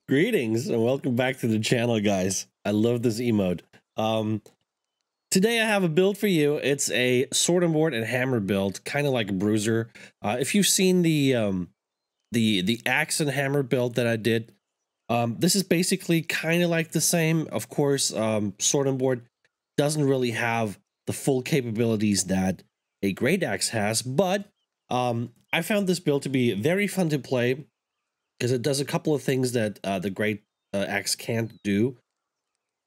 Greetings and welcome back to the channel, guys. I love this emote. Today I have a build for you. It's a sword and board and hammer build, kind of like a bruiser. If you've seen the axe and hammer build that I did, this is basically kind of like the same. Of course, sword and board doesn't really have the full capabilities that a great axe has, but I found this build to be very fun to play because it does a couple of things that the great axe can't do.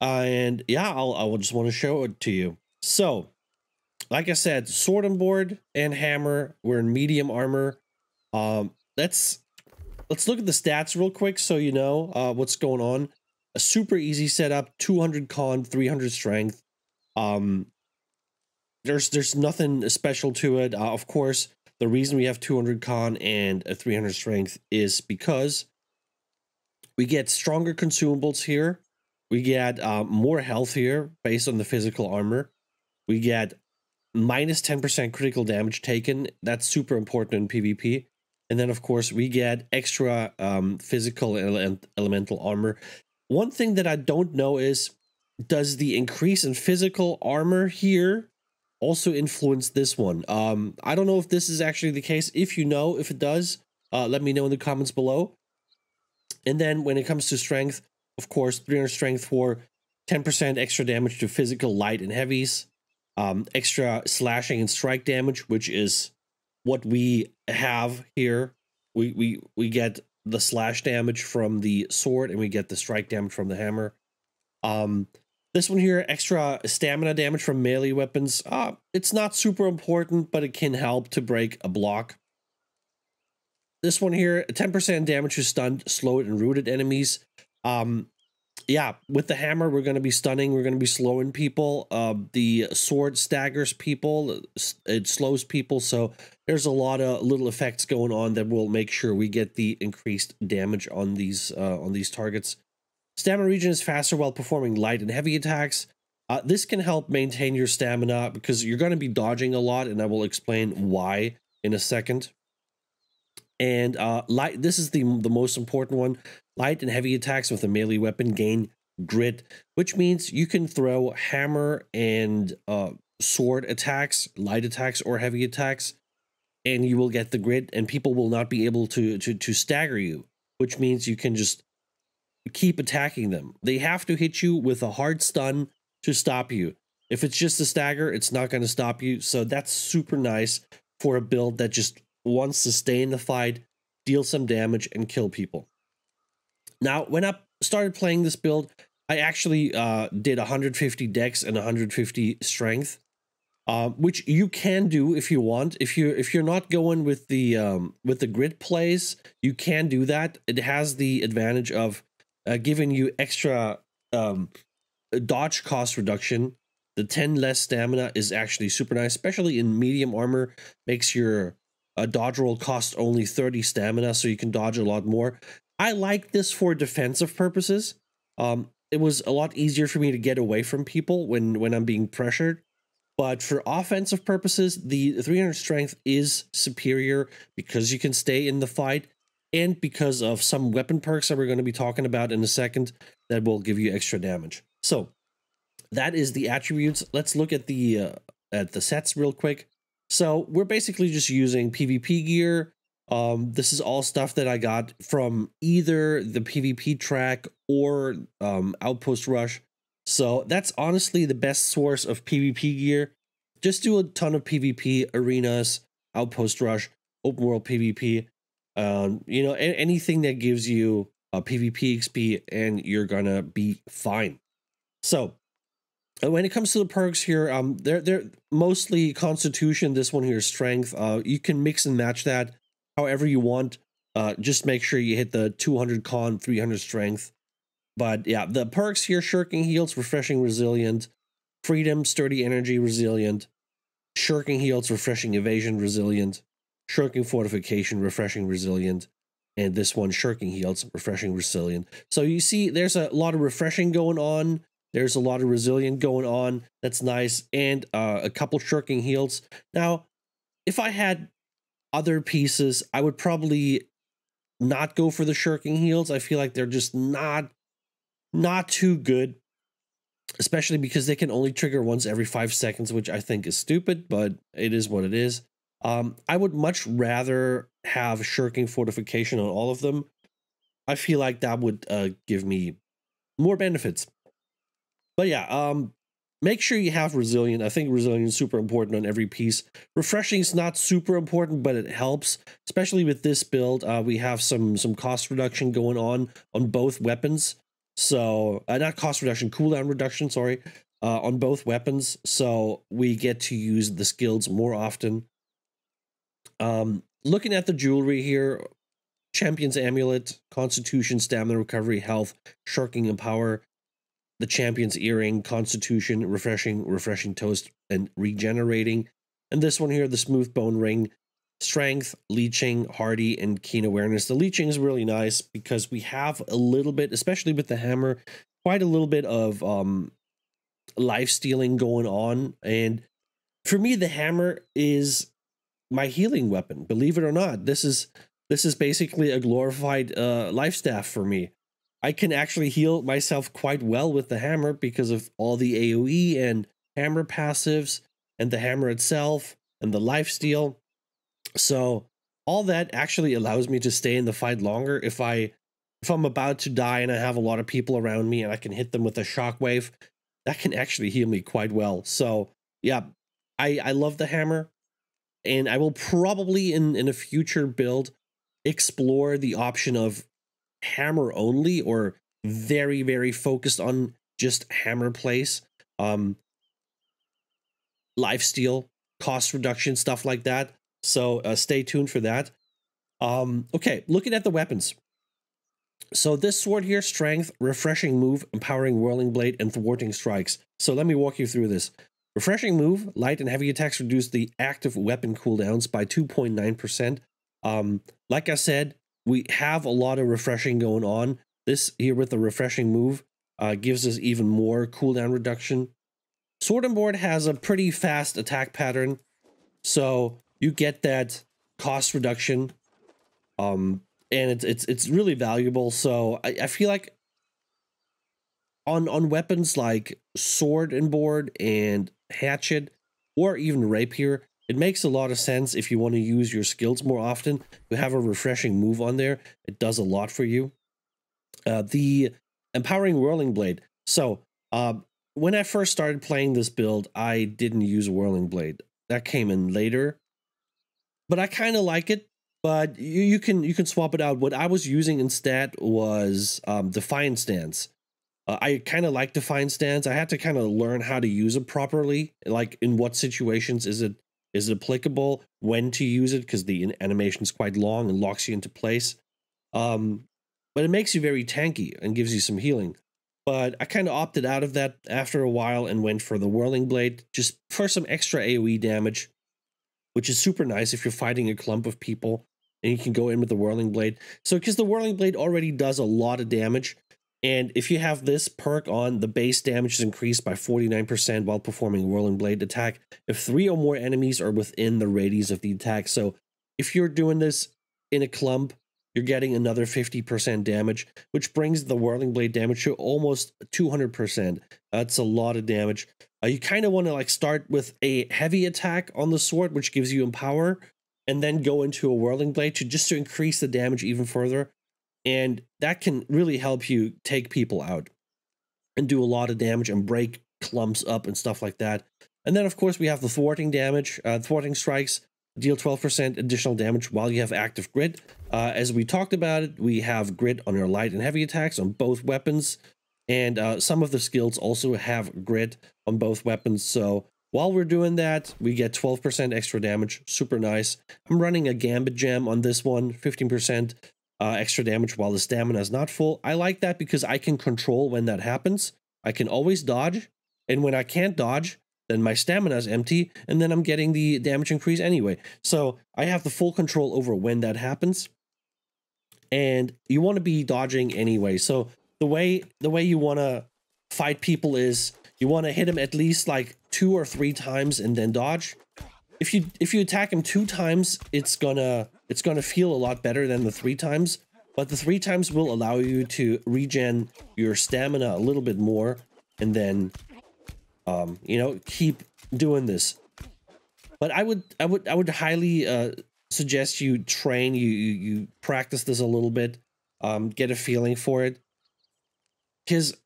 And yeah, I will just want to show it to you. So, like I said, sword and board and hammer. We're in medium armor. Let's look at the stats real quick so you know what's going on. A super easy setup: 200 con, 300 strength. There's nothing special to it. Of course, the reason we have 200 con and a 300 strength is because we get stronger consumables here. We get more health here based on the physical armor. We get minus 10% critical damage taken. That's super important in PvP. And then, of course, we get extra physical and elemental armor. One thing that I don't know is, does the increase in physical armor here also influence this one? I don't know if this is actually the case. If you know, if it does, let me know in the comments below. And then when it comes to strength, of course, 300 strength for 10% extra damage to physical, light, and heavies. Extra slashing and strike damage, which is what we have here. We get the slash damage from the sword, and we get the strike damage from the hammer. This one here, extra stamina damage from melee weapons. It's not super important, but it can help to break a block. This one here, 10% damage to stunned, slowed, and rooted enemies. Yeah, with the hammer, we're going to be stunning. We're going to be slowing people. The sword staggers people. It slows people. So there's a lot of little effects going on that will make sure we get the increased damage on these targets. Stamina regen is faster while performing light and heavy attacks. This can help maintain your stamina because you're going to be dodging a lot, and I will explain why in a second. And light, this is the most important one. Light and heavy attacks with a melee weapon gain grit, which means you can throw hammer and sword attacks, light attacks, or heavy attacks, and you will get the grit, and people will not be able to stagger you, which means you can just keep attacking them. They have to hit you with a hard stun to stop you. If it's just a stagger, it's not going to stop you. So that's super nice for a build that just wants to stay in the fight, deal some damage, and kill people. Now, when I started playing this build, I actually did 150 dex and 150 strength, which you can do if you want. If you're not going with the grit plays, you can do that. It has the advantage of giving you extra dodge cost reduction. The 10 less stamina is actually super nice, especially in medium armor. Makes your dodge roll cost only 30 stamina, so you can dodge a lot more. I like this for defensive purposes. It was a lot easier for me to get away from people when I'm being pressured. But for offensive purposes, the 300 strength is superior because you can stay in the fight, and because of some weapon perks that we're going to be talking about in a second that will give you extra damage. So that is the attributes. Let's look at the sets real quick. So we're basically just using PvP gear. This is all stuff that I got from either the PvP track or Outpost Rush. So that's honestly the best source of PvP gear. Just do a ton of PvP, arenas, Outpost Rush, open world PvP. You know, anything that gives you a PvP XP, and you're gonna be fine. So when it comes to the perks here, they're mostly Constitution. This one here is Strength. You can mix and match that however you want. Just make sure you hit the 200 con, 300 Strength. But yeah, the perks here: Shirking Heals, Refreshing Resilient; Freedom, Sturdy Energy, Resilient; Shirking Heals, Refreshing Evasion, Resilient; Shirking Fortification, Refreshing Resilient; and this one, Shirking Heals, Refreshing Resilient. So you see, there's a lot of refreshing going on. There's a lot of resilient going on. That's nice. And a couple shirking heals. Now, if I had other pieces, I would probably not go for the shirking heals. I feel like they're just not too good, especially because they can only trigger once every 5 seconds, which I think is stupid, but it is what it is. I would much rather have shirking fortification on all of them. I feel like that would give me more benefits. But yeah, make sure you have resilient. I think resilient is super important on every piece. Refreshing is not super important, but it helps, especially with this build. We have some cost reduction going on both weapons. So not cost reduction, cooldown reduction, sorry, on both weapons. So we get to use the skills more often. Looking at the jewelry here, Champion's Amulet, Constitution, Stamina Recovery, Health, Shirking and Power, the Champion's Earring, Constitution, Refreshing Toast, and Regenerating. And this one here, the Smooth Bone Ring, Strength, Leeching, Hardy, and Keen Awareness. The Leeching is really nice because we have a little bit, especially with the hammer, quite a little bit of life stealing going on. And for me, the hammer is my healing weapon. Believe it or not, this is basically a glorified life staff for me. I can actually heal myself quite well with the hammer because of all the AoE and hammer passives and the hammer itself and the lifesteal. So all that actually allows me to stay in the fight longer. If I'm about to die and I have a lot of people around me and I can hit them with a shockwave, that can actually heal me quite well. So yeah, I love the hammer. And I will probably in a future build explore the option of hammer only or very, very focused on just hammer place, lifesteal, cost reduction, stuff like that. So stay tuned for that. Okay, looking at the weapons. So this sword here, Strength, Refreshing Move, Empowering Whirling Blade, and Thwarting Strikes. So let me walk you through this. Refreshing Move, light and heavy attacks reduce the active weapon cooldowns by 2.9%. Like I said, we have a lot of refreshing going on. This here with the Refreshing Move gives us even more cooldown reduction. Sword and Board has a pretty fast attack pattern, so you get that cost reduction. And it's really valuable. So I feel like on weapons like Sword and Board and Hatchet or even Rapier, it makes a lot of sense if you want to use your skills more often. You have a refreshing move on there. It does a lot for you. The Empowering Whirling Blade. So when I first started playing this build, I didn't use Whirling Blade. That came in later, but I kind of like it. But you can swap it out. What I was using instead was Defiant Stance. I kind of like Defiant Stance. I had to kind of learn how to use it properly. Like in what situations is it applicable, when to use it, because the animation is quite long and locks you into place. But it makes you very tanky and gives you some healing. But I kind of opted out of that after a while and went for the Whirling Blade, just for some extra AoE damage, which is super nice if you're fighting a clump of people and you can go in with the Whirling Blade. So because the Whirling Blade already does a lot of damage, and if you have this perk on, the base damage is increased by 49% while performing a Whirling Blade attack if 3 or more enemies are within the radius of the attack. So if you're doing this in a clump, you're getting another 50% damage, which brings the Whirling Blade damage to almost 200%. That's a lot of damage. You kind of want to like start with a heavy attack on the sword, which gives you Empower, and then go into a Whirling Blade to increase the damage even further. And that can really help you take people out and do a lot of damage and break clumps up and stuff like that. And then, of course, we have the Thwarting damage. Thwarting Strikes deal 12% additional damage while you have active grit. As we talked about it, we have grit on our light and heavy attacks on both weapons. And some of the skills also have grit on both weapons. So while we're doing that, we get 12% extra damage. Super nice. I'm running a Gambit Gem on this one, 15% extra damage while the stamina is not full. I like that because I can control when that happens. I can always dodge. And when I can't dodge, then my stamina is empty, and then I'm getting the damage increase anyway. So I have the full control over when that happens. And you want to be dodging anyway. So the way you want to fight people is you want to hit them at least like 2 or 3 times and then dodge. if you attack him 2 times, it's gonna feel a lot better than the 3 times. But the 3 times will allow you to regen your stamina a little bit more, and then you know, keep doing this. But I would highly suggest you train, you practice this a little bit, get a feeling for it, because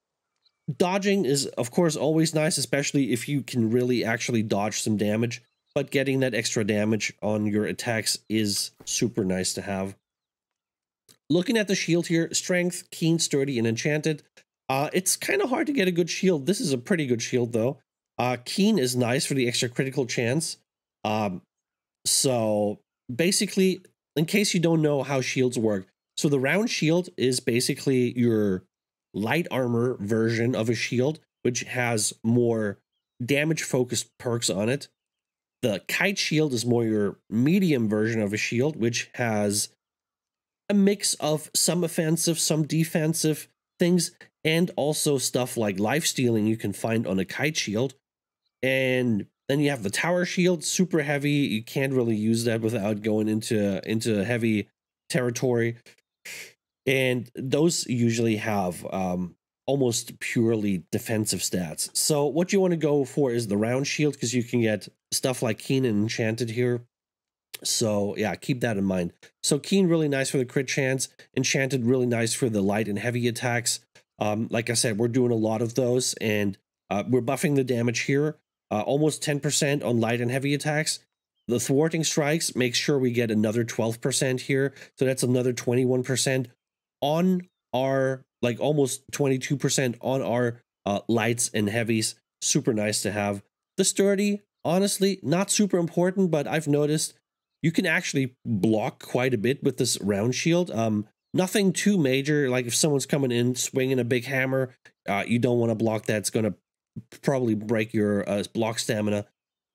dodging is of course always nice, especially if you can really actually dodge some damage. But getting that extra damage on your attacks is super nice to have. Looking at the shield here, strength, keen, sturdy, and enchanted. It's kind of hard to get a good shield. This is a pretty good shield though. Keen is nice for the extra critical chance. So basically, in case you don't know how shields work, so the round shield is basically your light armor version of a shield, which has more damage focused perks on it. The kite shield is more your medium version of a shield, which has a mix of some offensive, some defensive things, and also stuff like life stealing you can find on a kite shield. And then you have the tower shield, super heavy. You can't really use that without going into heavy territory. And those usually have almost purely defensive stats. So what you want to go for is the round shield, because you can get stuff like Keen and Enchanted here. So yeah, keep that in mind. So Keen, really nice for the crit chance. Enchanted, really nice for the light and heavy attacks. Like I said, we're doing a lot of those, and we're buffing the damage here. Almost 10% on light and heavy attacks. The thwarting strikes makes sure we get another 12% here. So that's another 21% on our, like almost 22% on our lights and heavies. Super nice to have. The sturdy, honestly, not super important, but I've noticed you can actually block quite a bit with this round shield. Nothing too major. Like if someone's coming in swinging a big hammer, you don't want to block that. It's going to probably break your block stamina.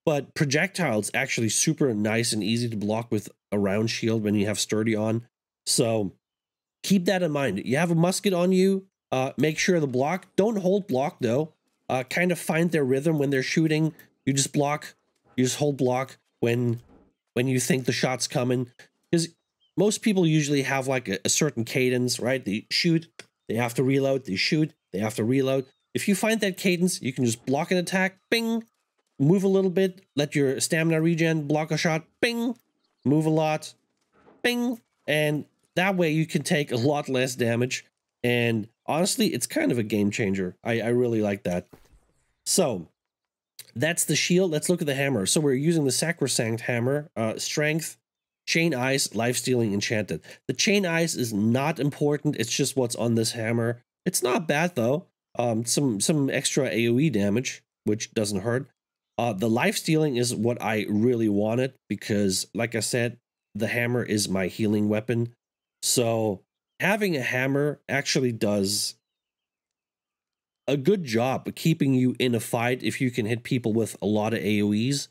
But projectiles actually super nice and easy to block with a round shield when you have sturdy on. So keep that in mind. You have a musket on you, make sure the block, don't hold block though. Kind of find their rhythm when they're shooting. You just block, you just hold block when you think the shot's coming. Because most people usually have like a certain cadence, right? They shoot, they have to reload, they shoot, they have to reload. If you find that cadence, you can just block an attack, bing, move a little bit, let your stamina regen, block a shot, bing, move a lot, bing, and that way you can take a lot less damage. And honestly, it's kind of a game changer. I really like that. So that's the shield. Let's look at the hammer. So we're using the Sacrosanct hammer, strength, chain ice, life stealing, enchanted. The chain ice is not important. It's just what's on this hammer. It's not bad though. Some extra AoE damage, which doesn't hurt. The life stealing is what I really wanted because, like I said, the hammer is my healing weapon. So having a hammer actually does a good job of keeping you in a fight if you can hit people with a lot of AoEs.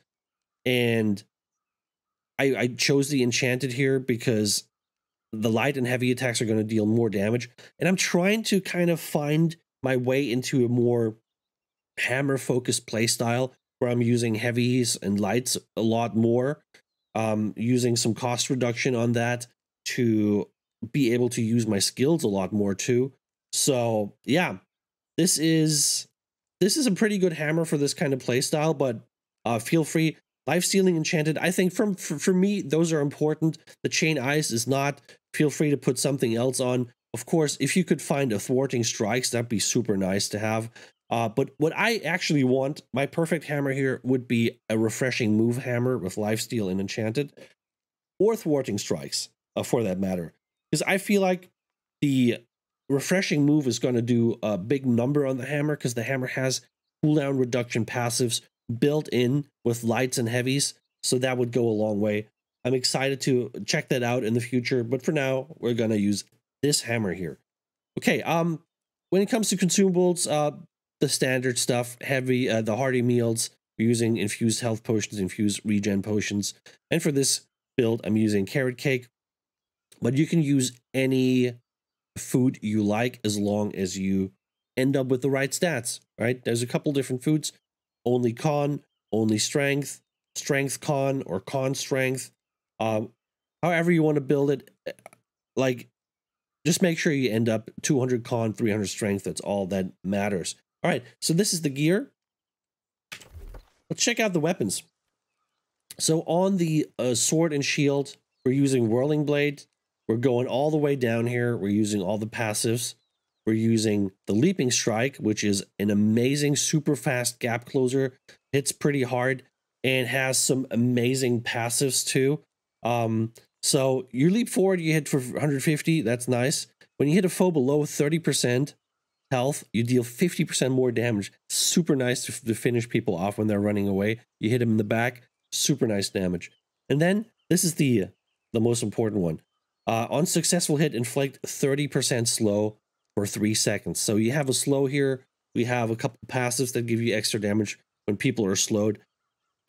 And I chose the enchanted here because the light and heavy attacks are going to deal more damage. And I'm trying to kind of find my way into a more hammer focused playstyle where I'm using heavies and lights a lot more, using some cost reduction on that to be able to use my skills a lot more too. So yeah, this is a pretty good hammer for this kind of playstyle, but feel free. Life stealing, enchanted, I think for me, those are important. The chain ice is not. Feel free to put something else on. Of course, if you could find a thwarting strikes, that'd be super nice to have. But what I actually want, my perfect hammer here would be a refreshing move hammer with lifesteal and enchanted, or thwarting strikes, for that matter. Because I feel like the refreshing move is going to do a big number on the hammer, because the hammer has cooldown reduction passives built in with lights and heavies, so that would go a long way. I'm excited to check that out in the future, but for now, we're going to use this hammer here. Okay, when it comes to consumables, the standard stuff, heavy, the hearty meals, we're using infused health potions, infused regen potions, and for this build, I'm using carrot cake, but you can use any food you like as long as you end up with the right stats, right? There's a couple different foods, only con, only strength, strength con or con strength. However you want to build it, like just make sure you end up 200 con, 300 strength. That's all that matters. All right, so this is the gear. Let's check out the weapons. So on the sword and shield, we're using Whirling Blade. We're going all the way down here. We're using all the passives. We're using the Leaping Strike, which is an amazing, super fast gap closer. Hits pretty hard and has some amazing passives too. So you leap forward, you hit for 150. That's nice. When you hit a foe below 30% health, you deal 50% more damage. Super nice to finish people off when they're running away. You hit them in the back, super nice damage. And then this is the most important one. On successful hit, inflict 30% slow for 3 seconds. So you have a slow here. We have a couple passives that give you extra damage when people are slowed.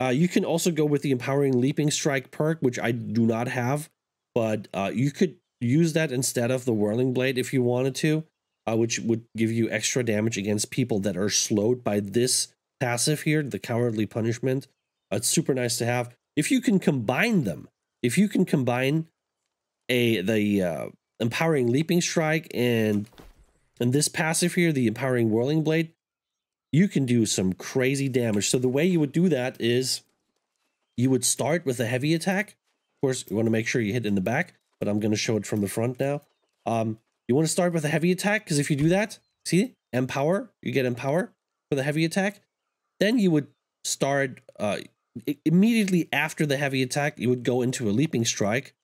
You can also go with the empowering Leaping Strike perk, which I do not have, but you could use that instead of the Whirling Blade if you wanted to, which would give you extra damage against people that are slowed by this passive here, the Cowardly Punishment. It's super nice to have. If you can combine them, if you can combine the empowering Leaping Strike and this passive here, the empowering Whirling Blade, you can do some crazy damage. So the way you would do that is you would start with a heavy attack. Of course, you want to make sure you hit in the back, but I'm going to show it from the front now. You want to start with a heavy attack, because if you do that, see, empower, you get empower for the heavy attack. Then you would start immediately after the heavy attack, you would go into a Leaping Strike,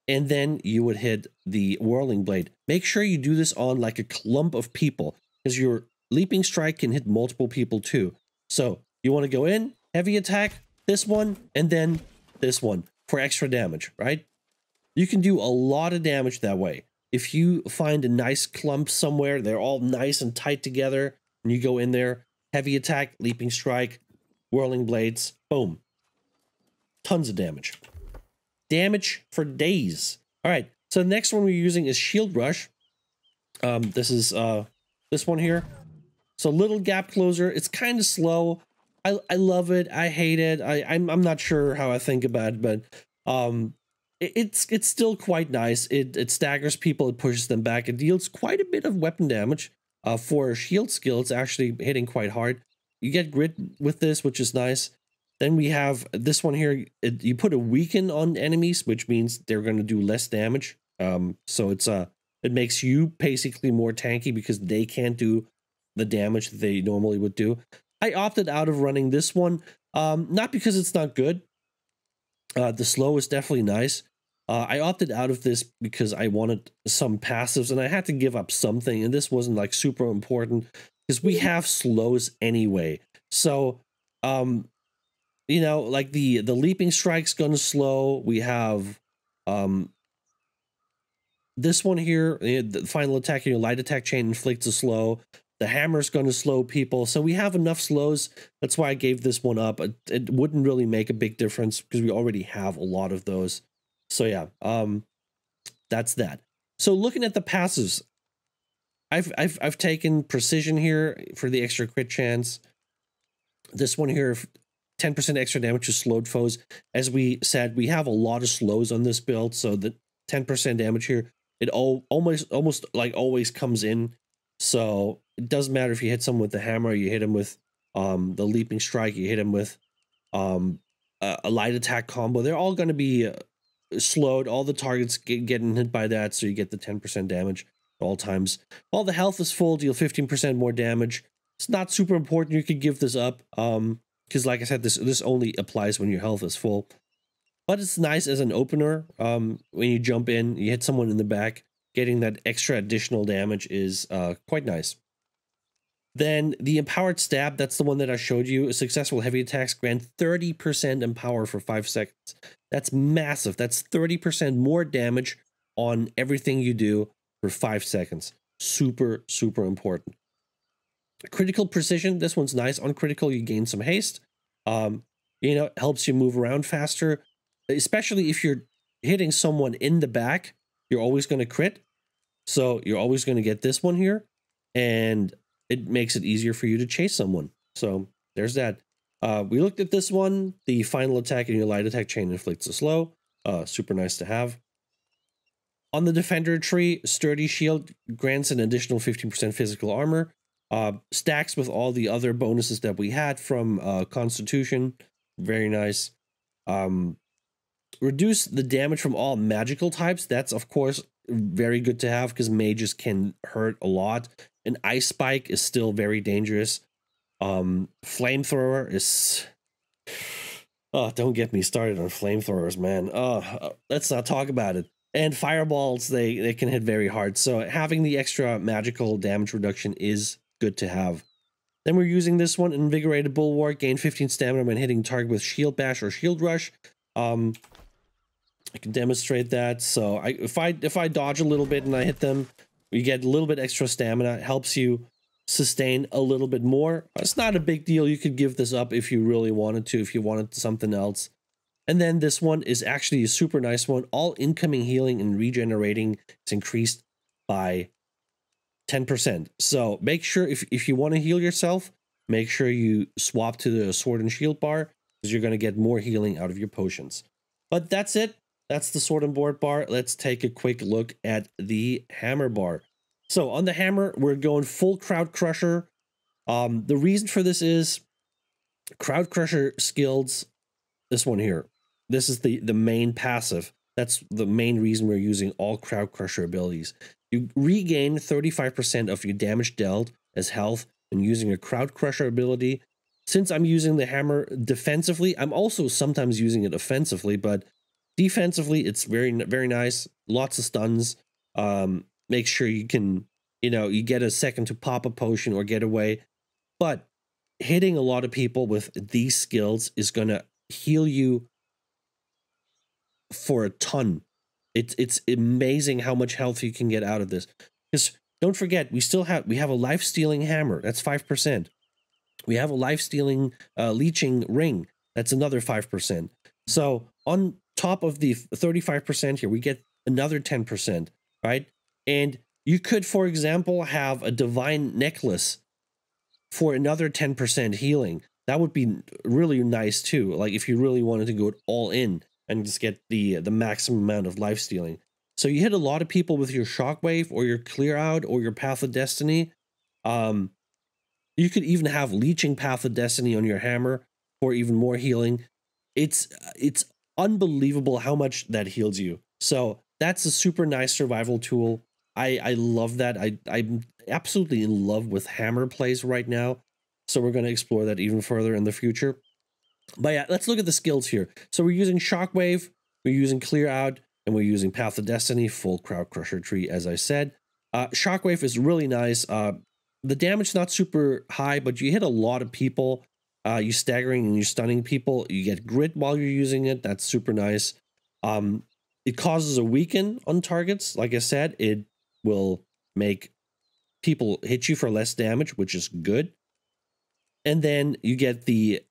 and then you would hit the Whirling Blade. Make sure you do this on like a clump of people, because your Leaping Strike can hit multiple people too. So you want to go in, heavy attack, this one, and then this one for extra damage, right? You can do a lot of damage that way. If you find a nice clump somewhere, they're all nice and tight together, and you go in there, heavy attack, Leaping Strike, Whirling Blades, boom. Tons of damage. Damage for days. All right, so the next one we're using is Shield Rush. This is this one here. So little gap closer. It's kind of slow. I love it. I hate it. I'm not sure how I think about it, but it's still quite nice. It staggers people. It pushes them back. It deals quite a bit of weapon damage. For a shield skill, it's actually hitting quite hard. You get grit with this, which is nice. Then we have this one here. You put a weaken on enemies, which means they're going to do less damage. So it makes you basically more tanky because they can't do the damage that they normally would do. I opted out of running this one, not because it's not good. The slow is definitely nice. I opted out of this because I wanted some passives and I had to give up something, and this wasn't like super important because we have slows anyway. So, you know, like the Leaping Strike's gonna slow. We have this one here, the final attack, your light attack chain inflicts a slow. The hammer's going to slow people. So we have enough slows. That's why I gave this one up. It wouldn't really make a big difference because we already have a lot of those. So yeah, that's that. So looking at the passives, I've taken precision here for the extra crit chance. This one here, 10% extra damage to slowed foes. As we said, we have a lot of slows on this build, so the 10% damage here, it almost like always comes in. So it doesn't matter if you hit someone with the hammer, you hit him with the Leaping Strike, you hit him with a light attack combo. They're all going to be slowed. All the targets getting hit by that, so you get the 10% damage at all times. While the health is full, deal 15% more damage. It's not super important. You could give this up because, like I said, this only applies when your health is full. But it's nice as an opener. When you jump in, you hit someone in the back. Getting that extra additional damage is quite nice. Then the Empowered Stab, that's the one that I showed you. Successful heavy attacks grant 30% empower for 5 seconds. That's massive. That's 30% more damage on everything you do for 5 seconds. Super, super important. Critical precision, this one's nice. On critical, you gain some haste. You know, it helps you move around faster, especially if you're hitting someone in the back. You're always going to crit. So you're always going to get this one here. And it makes it easier for you to chase someone. So there's that. We looked at this one. The final attack in your light attack chain inflicts a slow. Super nice to have. On the defender tree, sturdy shield grants an additional 15% physical armor. Stacks with all the other bonuses that we had from Constitution. Very nice. Reduce the damage from all magical types. That's, of course, very good to have because mages can hurt a lot. An ice spike is still very dangerous. Flamethrower is... Oh, don't get me started on flamethrowers, man. Let's not talk about it. And fireballs, they can hit very hard. So having the extra magical damage reduction is good to have. Then we're using this one, Invigorated Bulwark, gain 15 stamina when hitting target with Shield Bash or Shield Rush. I can demonstrate that. So if I dodge a little bit and I hit them, you get a little bit extra stamina. It helps you sustain a little bit more. It's not a big deal. You could give this up if you really wanted to, if you wanted something else. And then this one is actually a super nice one. All incoming healing and regenerating is increased by 10%. So make sure if you want to heal yourself, make sure you swap to the sword and shield bar because you're going to get more healing out of your potions. But that's it. That's the sword and board bar. Let's take a quick look at the hammer bar. So on the hammer, we're going full crowd crusher. The reason for this is crowd crusher skills. This one here. This is the main passive. That's the main reason we're using all crowd crusher abilities. You regain 35% of your damage dealt as health and using a crowd crusher ability. Since I'm using the hammer defensively, I'm also sometimes using it offensively, but defensively, it's very, very nice. Lots of stuns. Make sure you can, you get a second to pop a potion or get away. But hitting a lot of people with these skills is going to heal you for a ton. It's amazing how much health you can get out of this. Because don't forget, we have a life-stealing hammer. That's 5%. We have a life-stealing leeching ring. That's another 5%. So on top of the 35% here, we get another 10%, right? And you could, for example, have a divine necklace for another 10% healing. That would be really nice too. Like if you really wanted to go all in and just get the maximum amount of life stealing. So you hit a lot of people with your shockwave or your clear out or your path of destiny. You could even have leeching path of destiny on your hammer for even more healing. It's unbelievable how much that heals you. So that's a super nice survival tool. I love that. I'm absolutely in love with hammer plays right now. So we're going to explore that even further in the future. But yeah, let's look at the skills here. So we're using Shockwave, we're using Clear Out, and we're using Path of Destiny, full Crowd Crusher tree, as I said. Shockwave is really nice. The damage not super high, but you hit a lot of people. You staggering and you're stunning people. You get grit while you're using it. That's super nice. It causes a weaken on targets. Like I said, it will make people hit you for less damage, which is good. And then you get the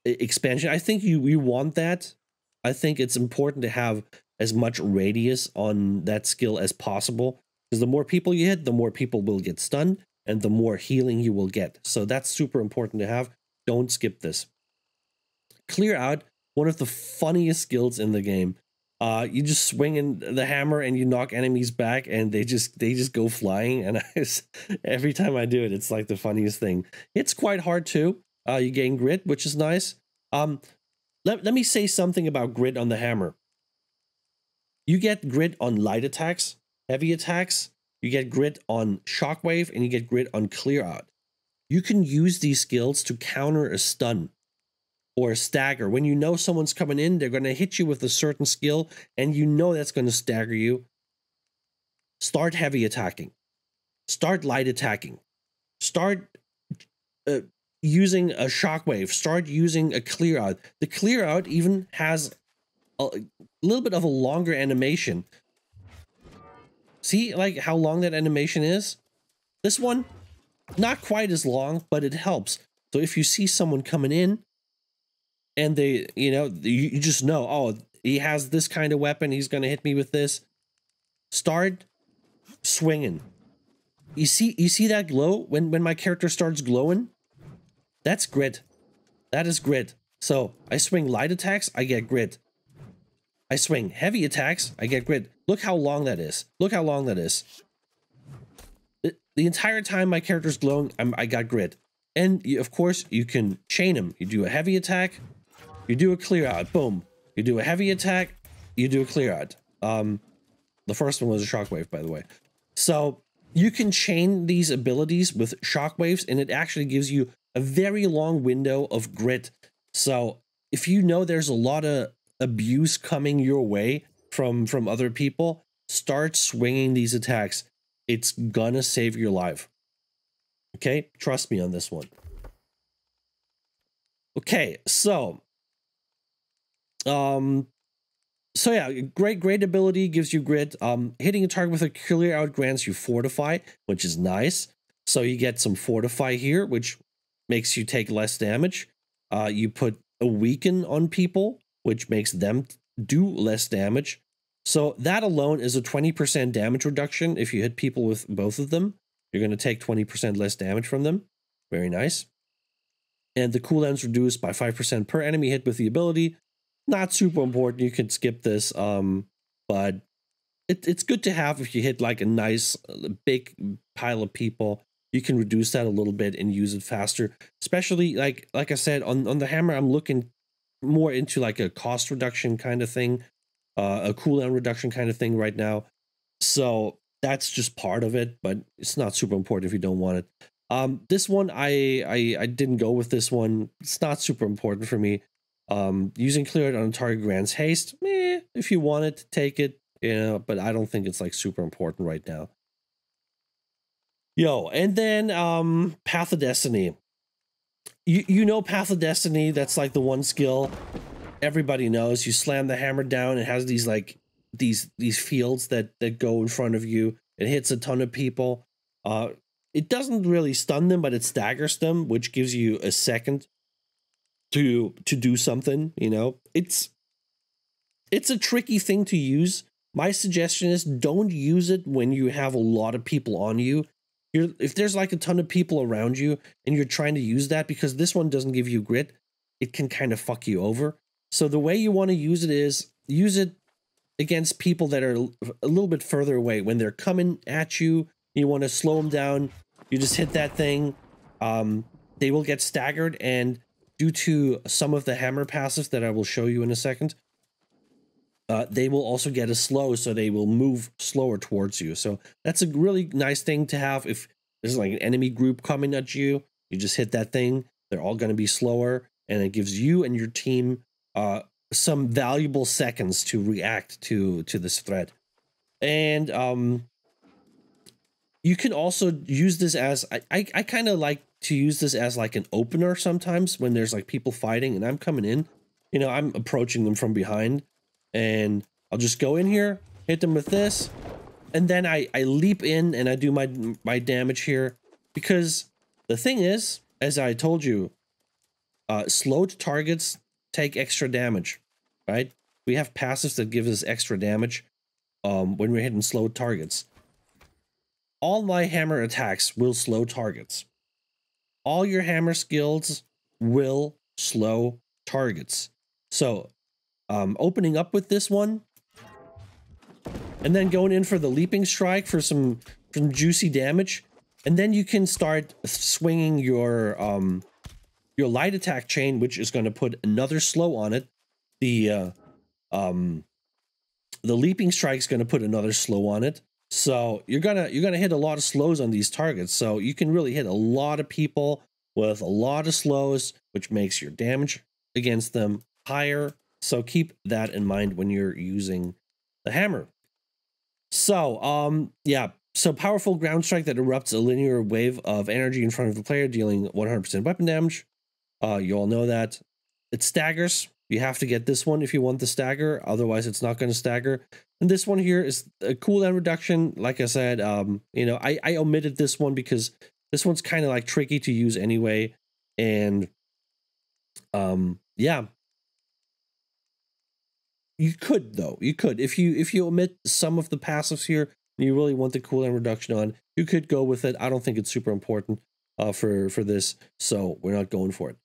expansion. I think you want that. I think it's important to have as much radius on that skill as possible, because the more people you hit, the more people will get stunned and the more healing you will get. So that's super important to have. Don't skip this. Clear Out, one of the funniest skills in the game. You just swing in the hammer and you knock enemies back and they just go flying. And every time I do it, it's like the funniest thing. It's quite hard too. You gain grit, which is nice. Let me say something about grit on the hammer. You get grit on light attacks, heavy attacks. You get grit on shockwave and you get grit on clear out. You can use these skills to counter a stun or a stagger. When you know someone's coming in, they're going to hit you with a certain skill, and you know that's going to stagger you. Start heavy attacking. Start light attacking. Start using a shockwave. Start using a clear out. The clear out even has a little bit of a longer animation. See, like how long that animation is? This one, not quite as long, but it helps. So if you see someone coming in, and they, you just know, oh, he has this kind of weapon, he's going to hit me with this. Start swinging. You see that glow when my character starts glowing? That's grit. That is grit. So I swing light attacks, I get grit. I swing heavy attacks, I get grit. Look how long that is. Look how long that is. The entire time my character's glowing, I got grit. And of course, you can chain them. You do a heavy attack, you do a clear out, boom. You do a heavy attack, you do a clear out. The first one was a shockwave, by the way. So you can chain these abilities with shockwaves, and it actually gives you a very long window of grit. So if you know there's a lot of abuse coming your way from other people, start swinging these attacks. It's gonna save your life. Okay, trust me on this one. Okay, so yeah, great ability, gives you grit. Hitting a target with a clear out grants you fortify, which is nice. So you get some fortify here, which makes you take less damage. You put a weaken on people, which makes them do less damage. So that alone is a 20% damage reduction. If you hit people with both of them, you're going to take 20% less damage from them. Very nice. And the cooldown's reduced by 5% per enemy hit with the ability. Not super important. You can skip this, but it's good to have if you hit like a nice big pile of people. You can reduce that a little bit and use it faster. Especially like I said, on the hammer, I'm looking more into like a cost reduction kind of thing, a cooldown reduction kind of thing right now. So that's just part of it, but it's not super important if you don't want it. This one, I didn't go with this one. It's not super important for me. Using clear it on a target grants haste. If you want it, take it, you know, but I don't think it's like super important right now. Yo, and then Path of Destiny. You know Path of Destiny, that's like the one skill everybody knows. You slam the hammer down, it has these like these fields that go in front of you. It hits a ton of people. It doesn't really stun them, but it staggers them, which gives you a second to do something, you know. It's a tricky thing to use. My suggestion is don't use it when you have a lot of people on you. If there's like a ton of people around you and you're trying to use that, because this one doesn't give you grit, it can kind of fuck you over. So the way you want to use it is use it against people that are a little bit further away. When they're coming at you, you want to slow them down. You just hit that thing. They will get staggered, and due to some of the hammer passives that I will show you in a second, they will also get a slow, so they will move slower towards you. So that's a really nice thing to have. If there's like an enemy group coming at you, you just hit that thing. They're all going to be slower, and it gives you and your team some valuable seconds to react to this threat. And you can also use this as I kind of like to use this as like an opener sometimes when there's like people fighting and I'm coming in. You know, I'm approaching them from behind. And I'll just go in here, hit them with this, and then I leap in and I do my damage here. Because the thing is, as I told you, slowed targets take extra damage, right? We have passives that give us extra damage when we're hitting slowed targets. All my hammer attacks will slow targets. All your hammer skills will slow targets. So opening up with this one and then going in for the leaping strike for some juicy damage, and then you can start swinging your light attack chain, which is going to put another slow on it. The leaping strike is going to put another slow on it. So you're gonna hit a lot of slows on these targets. So you can really hit a lot of people with a lot of slows, which makes your damage against them higher. So keep that in mind when you're using the hammer. So, yeah. So powerful ground strike that erupts a linear wave of energy in front of the player, dealing 100% weapon damage. You all know that. It staggers. You have to get this one if you want the stagger. Otherwise, it's not going to stagger. And this one here is a cooldown reduction. Like I said, you know, I omitted this one because this one's kind of like tricky to use anyway. And, yeah. You could, though. You could. If you omit some of the passives here and you really want the cooldown reduction on, you could go with it. I don't think it's super important for this, so we're not going for it.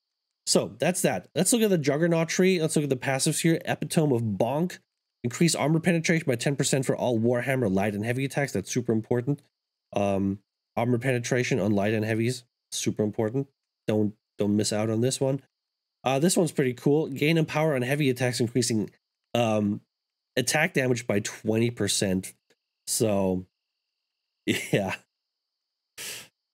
So that's that. Let's look at the Juggernaut Tree. Let's look at the passives here. Epitome of Bonk. Increase armor penetration by 10% for all Warhammer light and heavy attacks. That's super important. Armor penetration on light and heavies, super important. Don't miss out on this one. This one's pretty cool. Gain in power on heavy attacks, increasing attack damage by 20%. So yeah,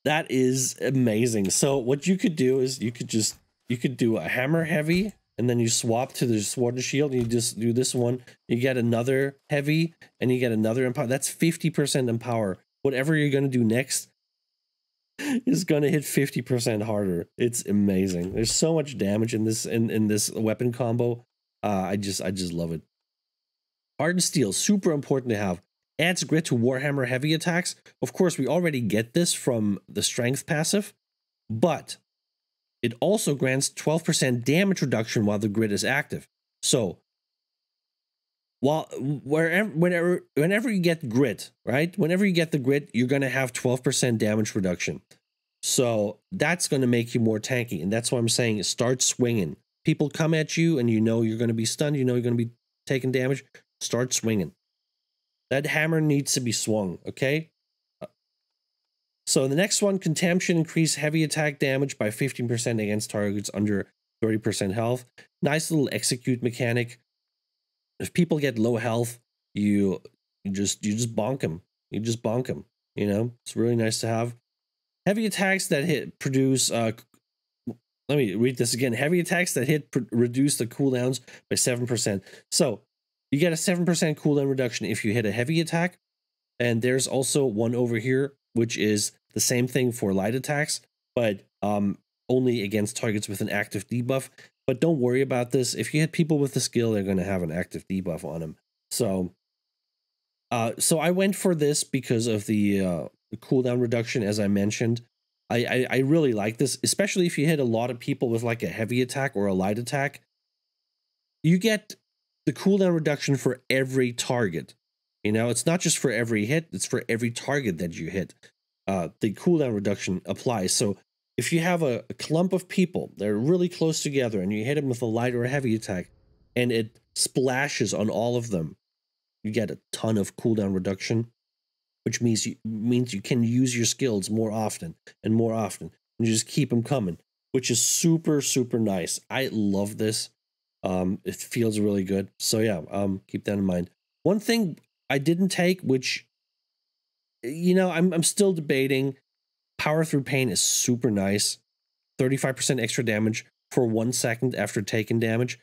that is amazing. So what you could do is you could do a hammer heavy, and then you swap to the sword and shield, and you just do this one. You get another heavy, and you get another empower. That's 50% empower. Whatever you're gonna do next is gonna hit 50% harder. It's amazing. There's so much damage in this in this weapon combo. I just love it. Hardened steel, super important to have. Adds grit to Warhammer heavy attacks. Of course, we already get this from the strength passive, but it also grants 12% damage reduction while the grit is active. So, whenever you get grit, right? Whenever you get the grit, you're going to have 12% damage reduction. So that's going to make you more tanky, and that's why I'm saying start swinging. People come at you, and you know you're going to be stunned. You know you're going to be taking damage. Start swinging. That hammer needs to be swung, okay? So the next one, Contemption, increase heavy attack damage by 15% against targets under 30% health. Nice little execute mechanic. If people get low health, you just bonk them. You just bonk them. You know, it's really nice to have. Heavy attacks that produce. Let me read this again. Heavy attacks that reduce the cooldowns by 7%. So you get a 7% cooldown reduction if you hit a heavy attack. And there's also one over here, which is the same thing for light attacks, but only against targets with an active debuff. But don't worry about this. If you hit people with the skill, they're going to have an active debuff on them. So I went for this because of the cooldown reduction, as I mentioned. I really like this, especially if you hit a lot of people with like a heavy attack or a light attack. You get the cooldown reduction for every target. You know, it's not just for every hit, it's for every target that you hit. The cooldown reduction applies. So if you have a clump of people, they're really close together, and you hit them with a light or a heavy attack, and it splashes on all of them, you get a ton of cooldown reduction, which means you can use your skills more often and more often, and you just keep them coming, which is super, super nice. I love this. It feels really good. So yeah, keep that in mind. One thing I didn't take, which, you know, I'm still debating. Power through pain is super nice. 35% extra damage for 1 second after taking damage.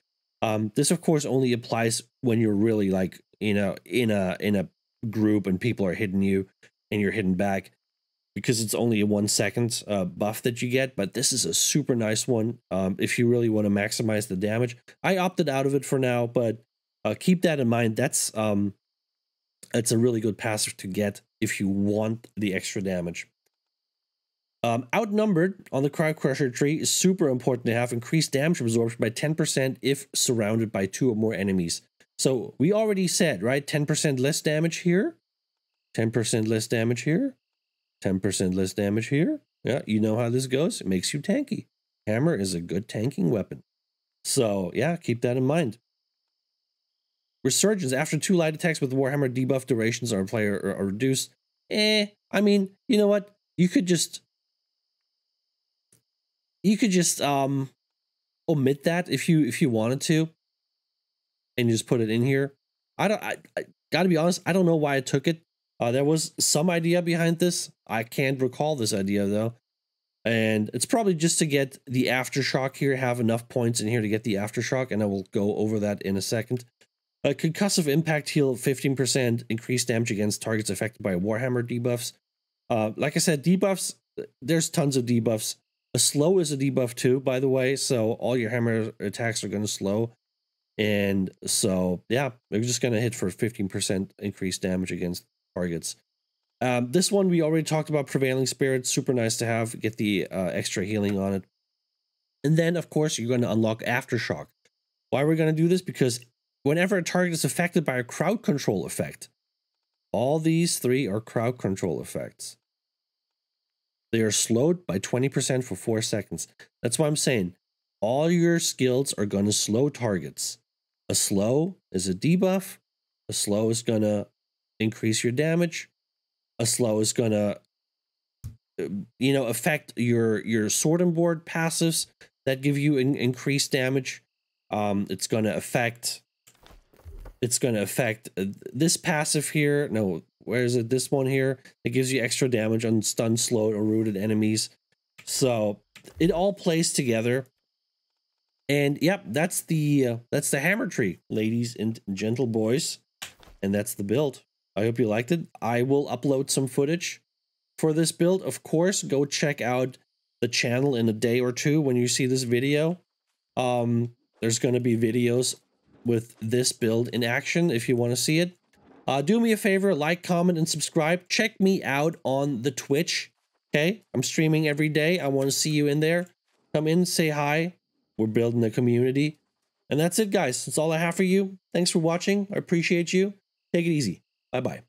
This of course only applies when you're really like, you know, in a group and people are hitting you and you're hitting back, because it's only a 1 second buff that you get. But this is a super nice one if you really want to maximize the damage. I opted out of it for now, but keep that in mind. That's it's a really good passive to get if you want the extra damage. Outnumbered on the Crowd Crusher tree is super important to have. Increased damage absorption by 10% if surrounded by 2 or more enemies. So we already said, right? 10% less damage here, 10% less damage here, 10% less damage here. Yeah, you know how this goes. It makes you tanky. Hammer is a good tanking weapon. So yeah, keep that in mind. Resurgence. After 2 light attacks with Warhammer, debuff durations on a player are reduced. I mean, you know what? You could just omit that if you wanted to, and just put it in here. I gotta be honest, I don't know why I took it. There was some idea behind this. I can't recall this idea though. And it's probably just to get the Aftershock here, have enough points in here to get the Aftershock, and I will go over that in a second. Concussive impact heal, 15% increased damage against targets affected by Warhammer debuffs. Like I said, debuffs, there's tons of debuffs. A slow is a debuff too, by the way, so all your hammer attacks are going to slow. And so, yeah, they're just going to hit for 15% increased damage against targets. This one we already talked about, Prevailing Spirit, super nice to have, get the extra healing on it. And then, of course, you're going to unlock Aftershock. Why are we going to do this? Because whenever a target is affected by a crowd control effect, all these 3 are crowd control effects. They are slowed by 20% for 4 seconds. That's why I'm saying all your skills are going to slow targets. A slow is a debuff. A slow is going to increase your damage. A slow is going to affect your sword and board passives that give you increased damage. It's going to affect this passive here. No, where is it? This one here. It gives you extra damage on stunned, slowed, or rooted enemies. So it all plays together. And yep, that's the hammer tree, ladies and gentle boys. And that's the build. I hope you liked it. I will upload some footage for this build. Of course, go check out the channel in a day or two when you see this video. There's going to be videos with this build in action if you want to see it. Do me a favor, like, comment, and subscribe. Check me out on the Twitch. Okay, I'm streaming every day. I want to see you in there. Come in, say hi. We're building a community. And that's it, guys. That's all I have for you. Thanks for watching. I appreciate you. Take it easy. Bye-bye.